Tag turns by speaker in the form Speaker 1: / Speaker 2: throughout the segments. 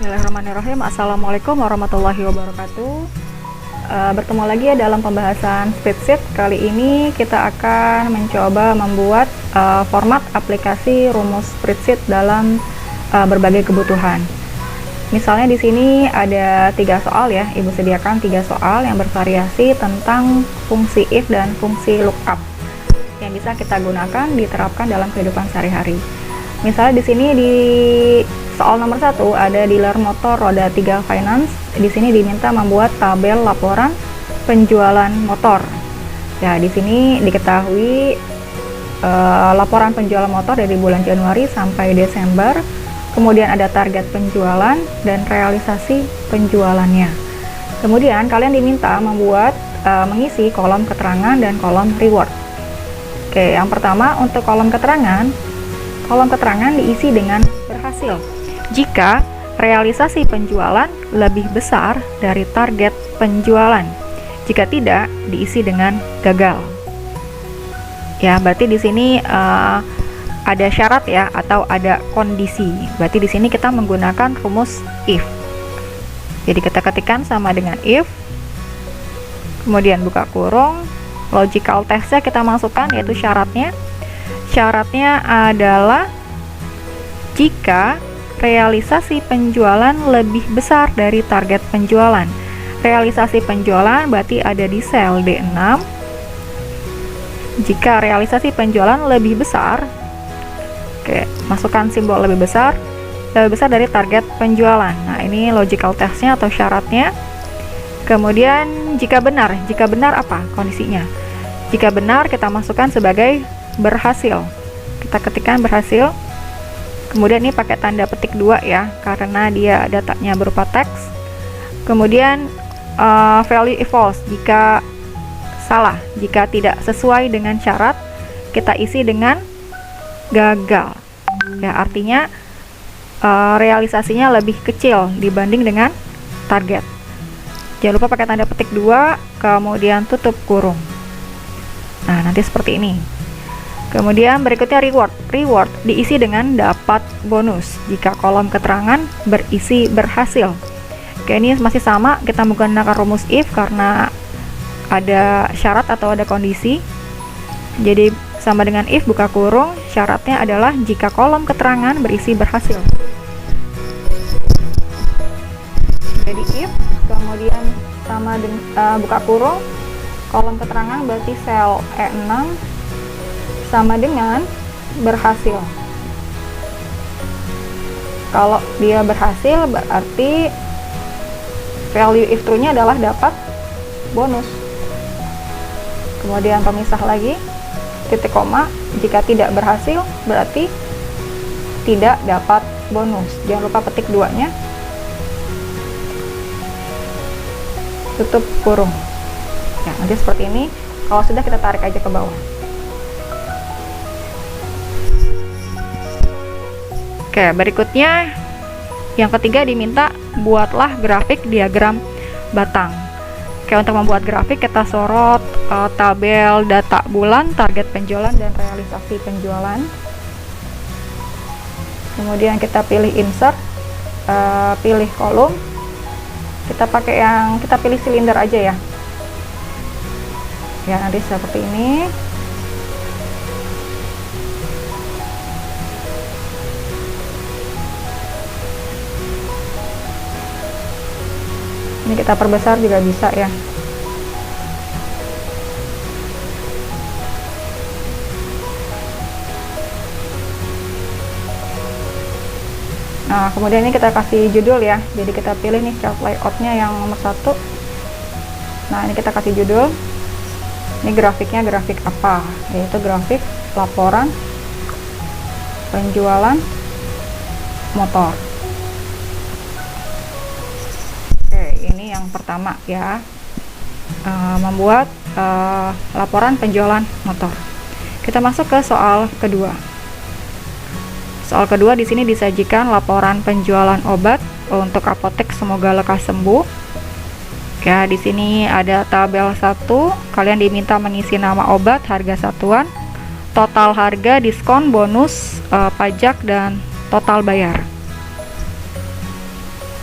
Speaker 1: Bismillahirrahmanirrahim. Assalamualaikum warahmatullahi wabarakatuh. Bertemu lagi ya dalam pembahasan spreadsheet. Kali ini kita akan mencoba membuat format aplikasi rumus spreadsheet dalam berbagai kebutuhan. Misalnya di sini ada 3 soal ya. Ibu sediakan 3 soal yang bervariasi tentang fungsi if dan fungsi lookup yang bisa kita gunakan diterapkan dalam kehidupan sehari-hari. Misalnya di sini di soal nomor 1 ada dealer motor roda 3 finance. Di sini diminta membuat tabel laporan penjualan motor. Ya, di sini diketahui laporan penjualan motor dari bulan Januari sampai Desember. Kemudian ada target penjualan dan realisasi penjualannya. Kemudian kalian diminta membuat mengisi kolom keterangan dan kolom reward. Oke, yang pertama untuk kolom keterangan diisi dengan berhasil jika realisasi penjualan lebih besar dari target penjualan. Jika tidak, diisi dengan gagal. Ya, berarti di sini ada syarat ya atau ada kondisi. Berarti di sini kita menggunakan rumus if. Jadi kita ketikkan sama dengan if. Kemudian buka kurung, logical text-nya kita masukkan yaitu syaratnya. Syaratnya adalah jika realisasi penjualan lebih besar dari target penjualan. Realisasi penjualan berarti ada di sel D6. Jika realisasi penjualan lebih besar, oke, masukkan simbol lebih besar dari target penjualan. Nah, ini logical test-nya atau syaratnya. Kemudian jika benar apa kondisinya? Jika benar kita masukkan sebagai berhasil. Kita ketikkan berhasil. Kemudian ini pakai tanda petik 2 ya, karena dia datanya berupa teks. Kemudian value if false, jika salah, jika tidak sesuai dengan syarat, kita isi dengan gagal. Ya, artinya realisasinya lebih kecil dibanding dengan target. Jangan lupa pakai tanda petik 2, kemudian tutup kurung. Nah, nanti seperti ini. Kemudian berikutnya reward. Reward diisi dengan dapat bonus jika kolom keterangan berisi berhasil. Oke, ini masih sama, kita menggunakan rumus if karena ada syarat atau ada kondisi. Jadi sama dengan if, buka kurung, syaratnya adalah jika kolom keterangan berisi berhasil. Jadi if, kemudian sama dengan buka kurung, kolom keterangan berarti sel E6 sama dengan berhasil. Kalau dia berhasil berarti value if true-nya adalah dapat bonus. Kemudian pemisah lagi, titik koma, jika tidak berhasil berarti tidak dapat bonus. Jangan lupa petik 2-nya. Tutup kurung. Ya, nanti seperti ini. Kalau sudah, kita tarik aja ke bawah. Oke, berikutnya yang ketiga diminta buatlah grafik diagram batang. Oke, untuk membuat grafik kita sorot tabel data bulan, target penjualan dan realisasi penjualan. Kemudian kita pilih insert, pilih kolom. Kita pilih silinder aja ya. Ya, nanti seperti ini. Ini kita perbesar juga bisa ya. Nah, kemudian ini kita kasih judul ya. Jadi kita pilih nih chart layout-nya yang nomor 1. Nah, ini kita kasih judul. Ini grafiknya grafik apa? Yaitu grafik laporan penjualan motor. Ini yang pertama ya, membuat laporan penjualan motor. Kita masuk ke soal kedua. Soal kedua di sini disajikan laporan penjualan obat untuk apotek semoga lekas sembuh. Ya, di sini ada tabel 1. Kalian diminta mengisi nama obat, harga satuan, total harga, diskon, bonus, pajak dan total bayar.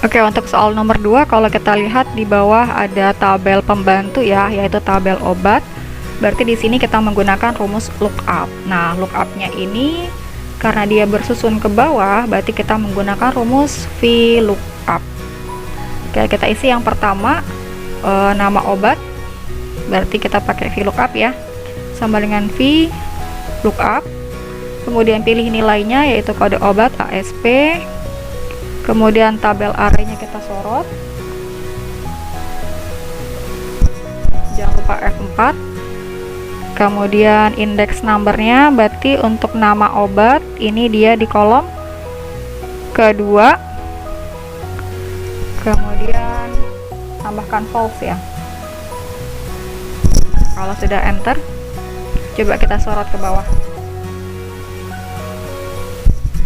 Speaker 1: Oke, untuk soal nomor 2, kalau kita lihat di bawah ada tabel pembantu ya, yaitu tabel obat. Berarti di sini kita menggunakan rumus lookup. Nah, lookupnya ini karena dia bersusun ke bawah, berarti kita menggunakan rumus VLOOKUP. Oke, kita isi yang pertama nama obat, berarti kita pakai VLOOKUP ya, sama dengan VLOOKUP. Kemudian pilih nilainya, yaitu kode obat ASP. Kemudian tabel arraynya kita sorot, jangan lupa F4. Kemudian index numbernya, berarti untuk nama obat ini dia di kolom kedua. Kemudian tambahkan false ya. Kalau sudah enter, coba kita sorot ke bawah.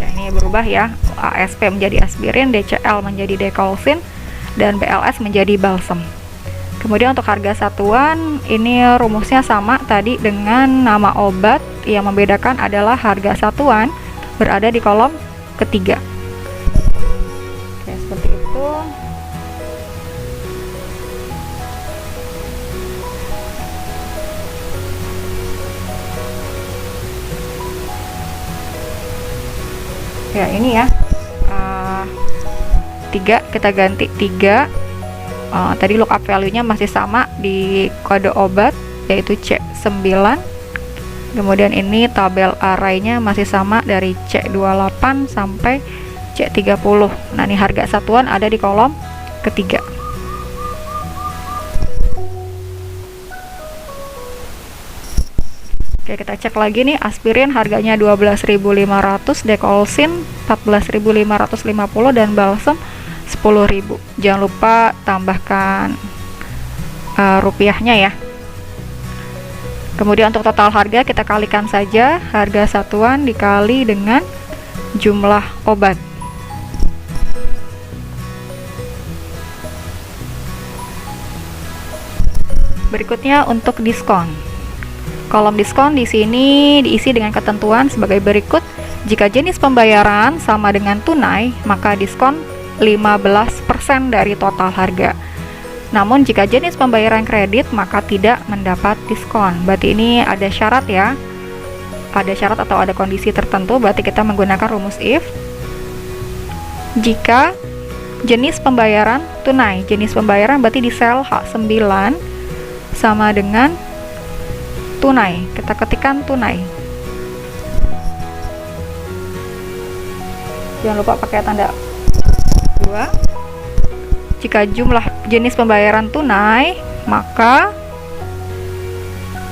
Speaker 1: Ya, ini berubah ya, ASP menjadi aspirin, DCL menjadi dekolsin, dan BLS menjadi balsam. Kemudian untuk harga satuan, ini rumusnya sama tadi dengan nama obat. Yang membedakan adalah harga satuan berada di kolom ketiga. Oke, seperti itu. Ya, ini ya, 3 kita ganti 3. Tadi lookup value-nya masih sama di kode obat, yaitu C9. Kemudian ini tabel array-nya masih sama dari C28 sampai C30. Nah, ini harga satuan ada di kolom ketiga. Oke, kita cek lagi nih, aspirin harganya 12.500, dekolsin 14.550, dan balsam 10.000. Jangan lupa tambahkan rupiahnya ya. Kemudian untuk total harga kita kalikan saja harga satuan dikali dengan jumlah obat. Berikutnya untuk diskon. Kolom diskon di sini diisi dengan ketentuan sebagai berikut. Jika jenis pembayaran sama dengan tunai, maka diskon 15% dari total harga. Namun jika jenis pembayaran kredit, maka tidak mendapat diskon. Berarti ini ada syarat ya. Ada syarat atau ada kondisi tertentu, berarti kita menggunakan rumus if. Jika jenis pembayaran tunai, jenis pembayaran berarti di sel H9 sama dengan tunai. Kita ketikkan tunai. Jangan lupa pakai tanda 2. Jika jumlah jenis pembayaran tunai, maka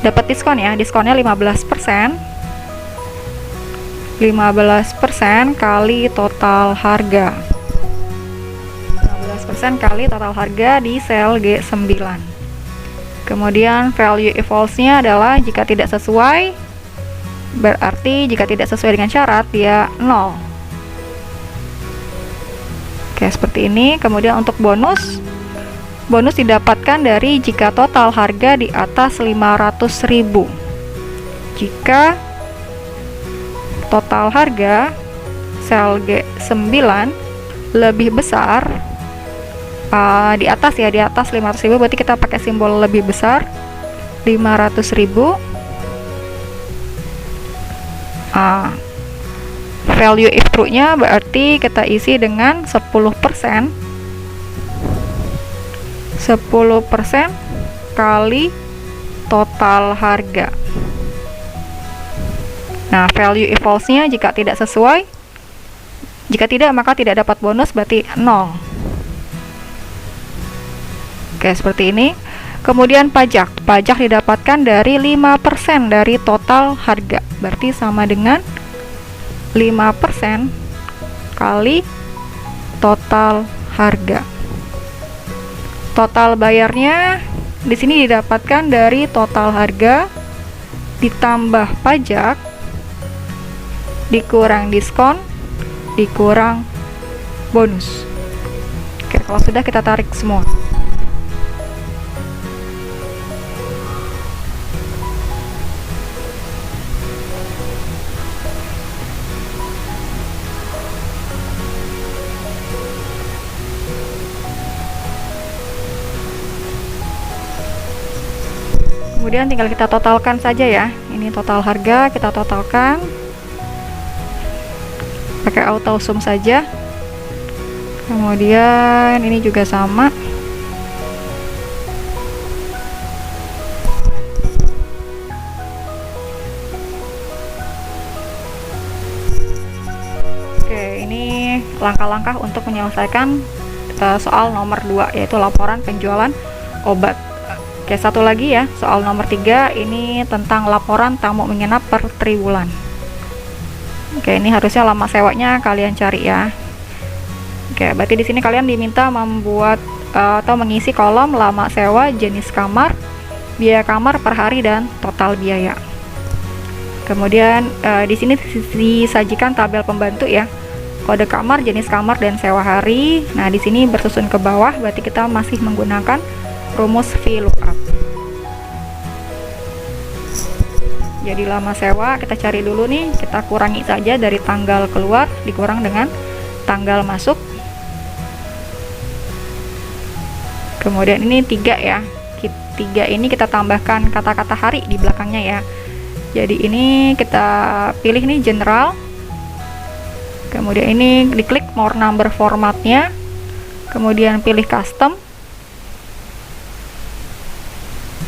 Speaker 1: dapat diskon ya. Diskonnya 15%. 15% kali total harga. 15% kali total harga di sel G9. Kemudian value if false-nya adalah jika tidak sesuai, berarti jika tidak sesuai dengan syarat dia 0. Oke, seperti ini. Kemudian untuk bonus didapatkan dari jika total harga di atas 500.000. Jika total harga sel G9 lebih besar, di atas ya, di atas 500.000, berarti kita pakai simbol lebih besar 500.000. Value if true-nya berarti kita isi dengan 10%. 10% kali total harga. Nah, value if false-nya jika tidak sesuai, jika tidak maka tidak dapat bonus, berarti 0. Oke, seperti ini. Kemudian pajak didapatkan dari 5% dari total harga, berarti sama dengan 5% kali total harga. Total bayarnya di sini didapatkan dari total harga ditambah pajak dikurang diskon dikurang bonus. Oke, kalau sudah kita tarik semua. Kemudian tinggal kita totalkan saja ya. Ini total harga, kita totalkan pakai auto sum saja. Kemudian ini juga sama. Oke, ini langkah-langkah untuk menyelesaikan soal nomor 2, yaitu laporan penjualan obat. Oke, satu lagi ya, soal nomor 3 ini tentang laporan tamu menginap per triwulan. Oke, ini harusnya lama sewanya kalian cari ya. Oke, berarti di sini kalian diminta membuat atau mengisi kolom lama sewa, jenis kamar, biaya kamar per hari, dan total biaya. Kemudian di sini disajikan tabel pembantu ya. Kode kamar, jenis kamar, dan sewa hari. Nah, di sini bersusun ke bawah, berarti kita masih menggunakan rumus VLOOKUP. Jadi lama sewa kita cari dulu nih, kita kurangi saja dari tanggal keluar dikurang dengan tanggal masuk. Kemudian ini 3 ya. 3 ini kita tambahkan kata-kata hari di belakangnya ya. Jadi ini kita pilih nih general. Kemudian ini diklik more number formatnya. Kemudian pilih custom.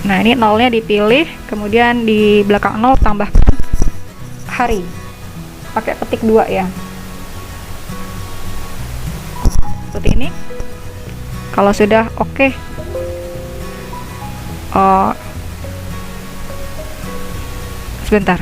Speaker 1: Nah, ini nolnya dipilih, kemudian di belakang 0 tambahkan hari. Pakai petik 2 ya. Seperti ini. Kalau sudah oke. Sebentar.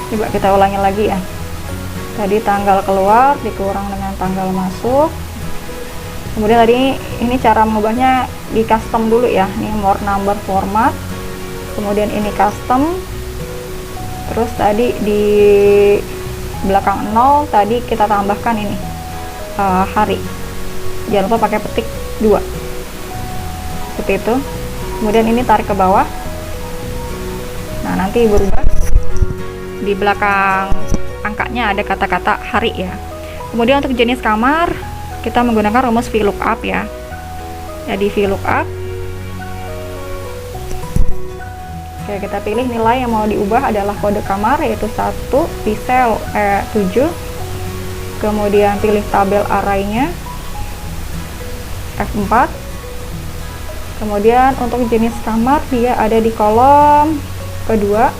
Speaker 1: Coba kita ulangi lagi ya. Tadi tanggal keluar dikurang dengan tanggal masuk. Kemudian tadi ini cara mengubahnya di custom dulu ya. Ini more number format. Kemudian ini custom. Terus tadi di belakang 0 tadi kita tambahkan ini hari. Jangan lupa pakai petik 2. Seperti itu. Kemudian ini tarik ke bawah. Nah, nanti berubah. Di belakang angkanya ada kata-kata hari ya. Kemudian untuk jenis kamar kita menggunakan rumus VLOOKUP ya. Jadi VLOOKUP. Oke, kita pilih nilai yang mau diubah adalah kode kamar, yaitu 1 di sel 7. Kemudian pilih tabel arraynya F4. Kemudian untuk jenis kamar dia ada di kolom kedua.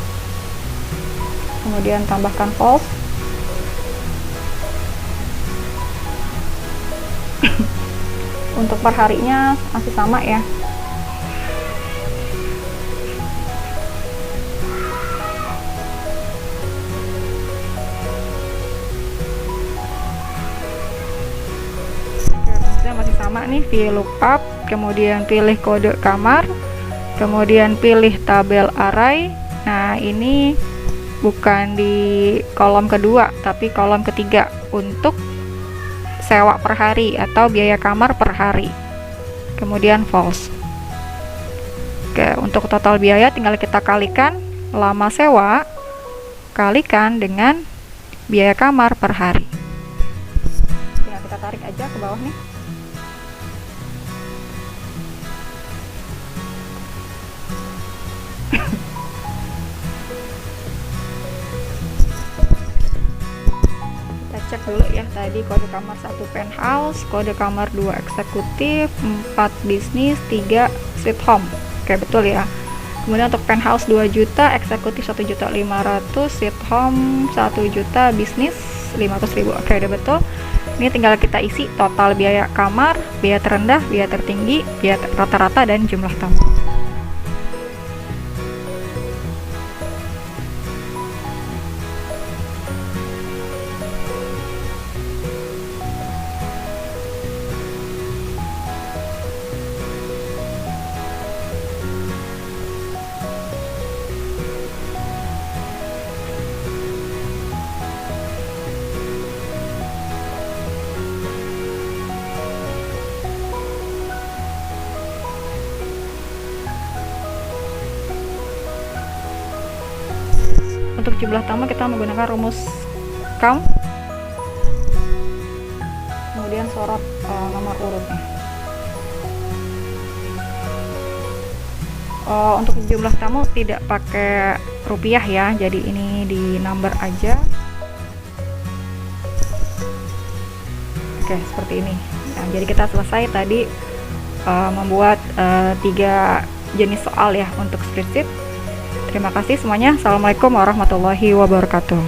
Speaker 1: Kemudian tambahkan false. Untuk perharinya masih sama ya. Masih sama nih, VLOOKUP, kemudian pilih kode kamar, kemudian pilih tabel array. Nah, ini bukan di kolom kedua tapi kolom ketiga untuk sewa per hari atau biaya kamar per hari. Kemudian false. Oke, untuk total biaya tinggal kita kalikan lama sewa kalikan dengan biaya kamar per hari. Tinggal kita tarik aja ke bawah nih. Cek dulu ya, tadi kode kamar 1 penthouse, kode kamar 2 eksekutif, 4 bisnis, 3 suite home. Oke, betul ya. Kemudian untuk penthouse 2 juta, eksekutif 1.500.000, suite home 1 juta, bisnis 500.000. Oke, udah betul. Ini tinggal kita isi total biaya kamar, biaya terendah, biaya tertinggi, biaya rata-rata, dan jumlah tamu. Untuk jumlah tamu kita menggunakan rumus count, kemudian sorot nomor urutnya. Untuk jumlah tamu tidak pakai rupiah ya, jadi ini di number aja. Oke, seperti ini. Nah, jadi kita selesai tadi membuat 3 jenis soal ya untuk spreadsheet. Terima kasih semuanya. Assalamualaikum warahmatullahi wabarakatuh.